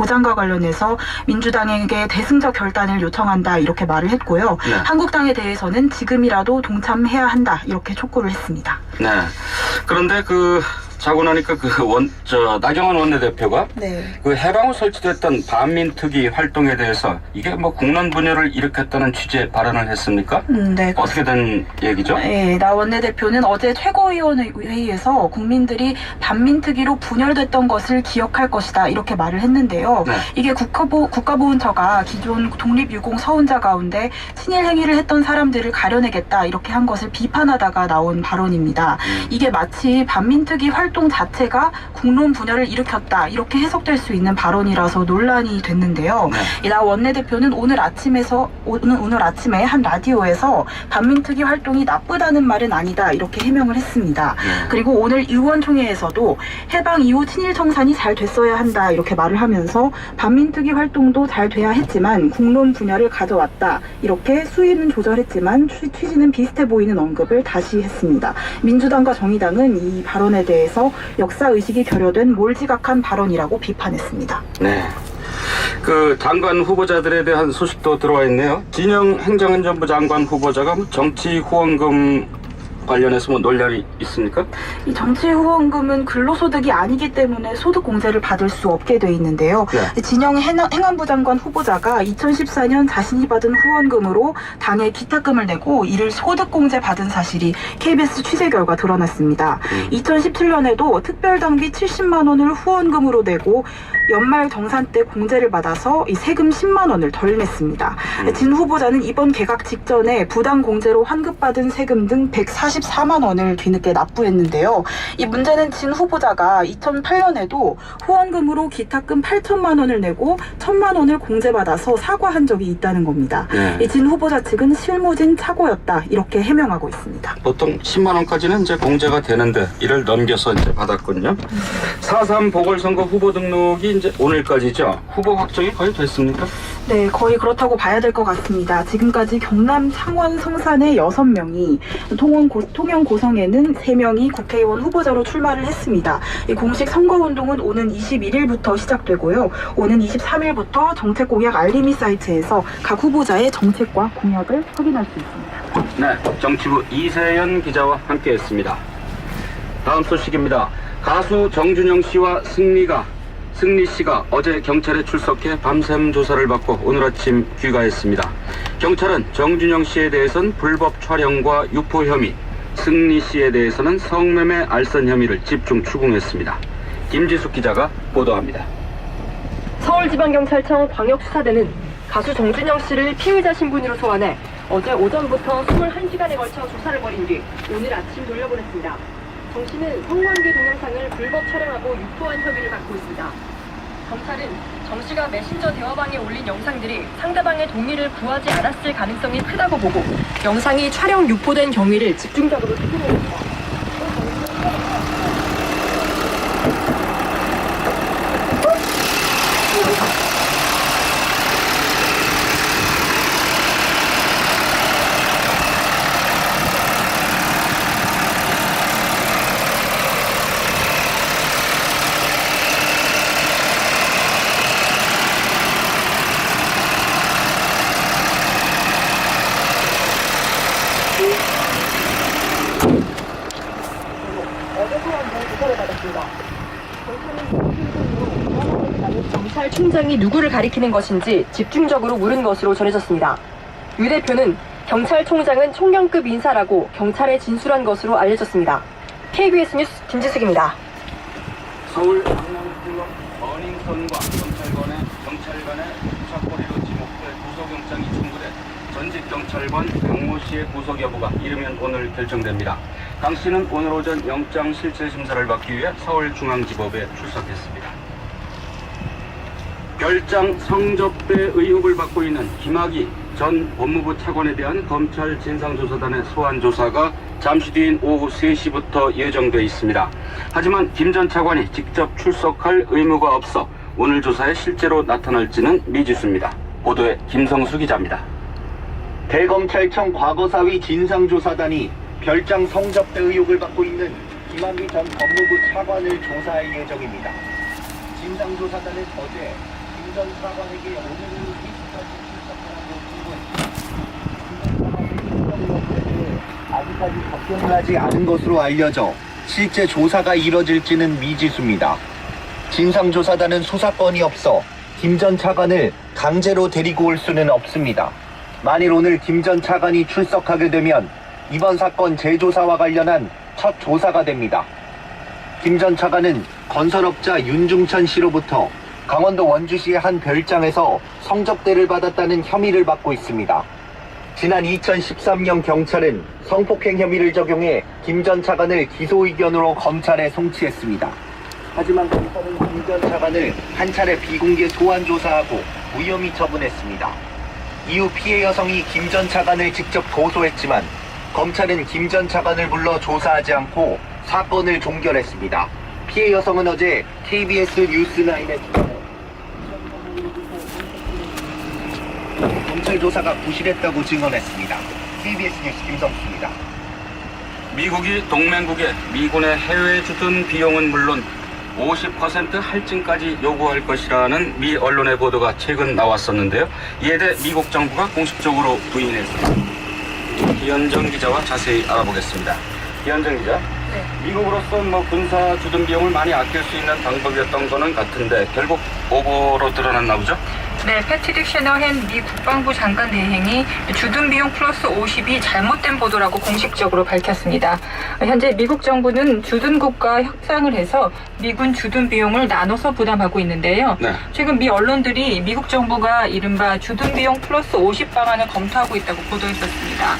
보장과 관련해서 민주당에게 대승적 결단을 요청한다 이렇게 말을 했고요. 네. 한국당에 대해서는 지금이라도 동참해야 한다 이렇게 촉구를 했습니다. 네. 그런데 자고 나니까 나경원 원내대표가 네. 해방 후 설치됐던 반민특위 활동에 대해서 이게 국론 분열을 일으켰다는 취지의 발언을 했습니까? 네. 어떻게 된 얘기죠? 네, 나 원내대표는 어제 최고위원회의에서 국민들이 반민특위로 분열됐던 것을 기억할 것이다 이렇게 말을 했는데요. 네. 이게 국가보훈처가 기존 독립유공 서훈자 가운데 친일 행위를 했던 사람들을 가려내겠다 이렇게 한 것을 비판하다가 나온 발언입니다. 이게 마치 반민특위 활동 자체가 국론 분열을 일으켰다 이렇게 해석될 수 있는 발언이라서 논란이 됐는데요. 네. 나 원내대표는 오늘 아침에 한 라디오에서 반민특위 활동이 나쁘다는 말은 아니다 이렇게 해명을 했습니다. 그리고 오늘 의원총회에서도 해방 이후 친일 청산이 잘 됐어야 한다 이렇게 말을 하면서 반민특위 활동도 잘 돼야 했지만 국론 분열을 가져왔다 이렇게 수위는 조절했지만 취지는 비슷해 보이는 언급을 다시 했습니다. 민주당과 정의당은 이 발언에 대해서 역사의식이 결여된 몰지각한 발언이라고 비판했습니다. 네. 장관 후보자들에 대한 소식도 들어와 있네요. 진영 행정안전부 장관 후보자가 정치 후원금 관련해서 논란이 있습니까? 이 정치 후원금은 근로소득이 아니기 때문에 소득공제를 받을 수 없게 돼 있는데요. 네. 진영 행안부 장관 후보자가 2014년 자신이 받은 후원금으로 당에 기탁금을 내고 이를 소득공제 받은 사실이 KBS 취재 결과 드러났습니다. 2017년에도 특별당비 70만 원을 후원금으로 내고 연말 정산 때 공제를 받아서 이 세금 10만 원을 덜 냈습니다. 진 후보자는 이번 개각 직전에 부당 공제로 환급받은 세금 등 144만 원을 뒤늦게 납부했는데요. 이 문제는 진 후보자가 2008년에도 후원금으로 기탁금 8천만 원을 내고 1천만 원을 공제받아서 사과한 적이 있다는 겁니다. 이 진 후보자 측은 실무진 착오였다 이렇게 해명하고 있습니다. 보통 10만 원까지는 이제 공제가 되는데 이를 넘겨서 이제 받았군요. 4.3 보궐선거 후보 등록이 이제 오늘까지죠. 후보 확정이 거의 됐습니까? 네, 거의 그렇다고 봐야 될 것 같습니다. 지금까지 경남, 창원, 성산의 6명이, 통영 고성에는 3명이 국회의원 후보자로 출마를 했습니다. 이 공식 선거운동은 오는 21일부터 시작되고요. 오는 23일부터 정책공약 알림이 사이트에서 각 후보자의 정책과 공약을 확인할 수 있습니다. 네, 정치부 이세연 기자와 함께했습니다. 다음 소식입니다. 가수 정준영 씨와 승리 씨가 어제 경찰에 출석해 밤샘 조사를 받고 오늘 아침 귀가했습니다. 경찰은 정준영 씨에 대해서는 불법 촬영과 유포 혐의, 승리 씨에 대해서는 성매매 알선 혐의를 집중 추궁했습니다. 김지숙 기자가 보도합니다. 서울지방경찰청 광역수사대는 가수 정준영 씨를 피의자 신분으로 소환해 어제 오전부터 21시간에 걸쳐 조사를 벌인 뒤 오늘 아침 돌려보냈습니다. 정 씨는 성관계 동영상을 불법 촬영하고 유포한 혐의를 받고 있습니다. 경찰은 정 씨가 메신저 대화방에 올린 영상들이 상대방의 동의를 구하지 않았을 가능성이 크다고 보고 영상이 촬영 유포된 경위를 집중적으로 추궁했습니다. 경찰총장이 누구를 가리키는 것인지 집중적으로 물은 것으로 전해졌습니다. 유 대표는 경찰총장은 총령급 인사라고 경찰에 진술한 것으로 알려졌습니다. KBS 뉴스 김지숙입니다. 서울 강남구역 버닝썬과 경찰관의 부착거리로 지목돼 구속영장이 청구돼 전직 경찰관 강모 씨의 구속 여부가 이르면 오늘 결정됩니다. 강 씨는 오늘 오전 영장 실질 심사를 받기 위해 서울중앙지법에 출석했습니다. 별장 성접대 의혹을 받고 있는 김학의 전 법무부 차관에 대한 검찰 진상조사단의 소환조사가 잠시 뒤인 오후 3시부터 예정돼 있습니다. 하지만 김 전 차관이 직접 출석할 의무가 없어 오늘 조사에 실제로 나타날지는 미지수입니다. 보도에 김성수 기자입니다. 대검찰청 과거사위 진상조사단이 별장 성접대 의혹을 받고 있는 김학의 전 법무부 차관을 조사할 예정입니다. 진상조사단은 어제 김전 차관에게 오늘은 아직까지 답변을 하지 않은 것으로 알려져 실제 조사가 이뤄질지는 미지수입니다. 진상조사단은 수사권이 없어 김 전 차관을 강제로 데리고 올 수는 없습니다. 만일 오늘 김 전 차관이 출석하게 되면 이번 사건 재조사와 관련한 첫 조사가 됩니다. 김 전 차관은 건설업자 윤중천 씨로부터 강원도 원주시의 한 별장에서 성접대를 받았다는 혐의를 받고 있습니다. 지난 2013년 경찰은 성폭행 혐의를 적용해 김 전 차관을 기소 의견으로 검찰에 송치했습니다. 하지만 검찰은 김 전 차관을 한 차례 비공개 소환 조사하고 무혐의 처분했습니다. 이후 피해 여성이 김 전 차관을 직접 고소했지만 검찰은 김 전 차관을 불러 조사하지 않고 사건을 종결했습니다. 피해 여성은 어제 KBS 뉴스9에 검찰 조사가 부실했다고 증언했습니다. KBS 뉴스 김성수입니다. 미국이 동맹국에 미군의 해외 주둔 비용은 물론 50% 할증까지 요구할 것이라는 미 언론의 보도가 최근 나왔었는데요. 이에 대해 미국 정부가 공식적으로 부인했습니다. 기현정 기자와 자세히 알아보겠습니다. 기현정 기자, 네. 미국으로서 군사 주둔 비용을 많이 아낄 수 있는 방법이었던 거는 같은데 결국 오보로 드러났나 보죠? 네, 패트릭 셰너헨 미 국방부 장관 대행이 주둔 비용 플러스 50이 잘못된 보도라고 공식적으로 밝혔습니다. 현재 미국 정부는 주둔국과 협상을 해서 미군 주둔 비용을 나눠서 부담하고 있는데요. 네. 최근 미 언론들이 미국 정부가 이른바 주둔 비용 플러스 50 방안을 검토하고 있다고 보도했었습니다.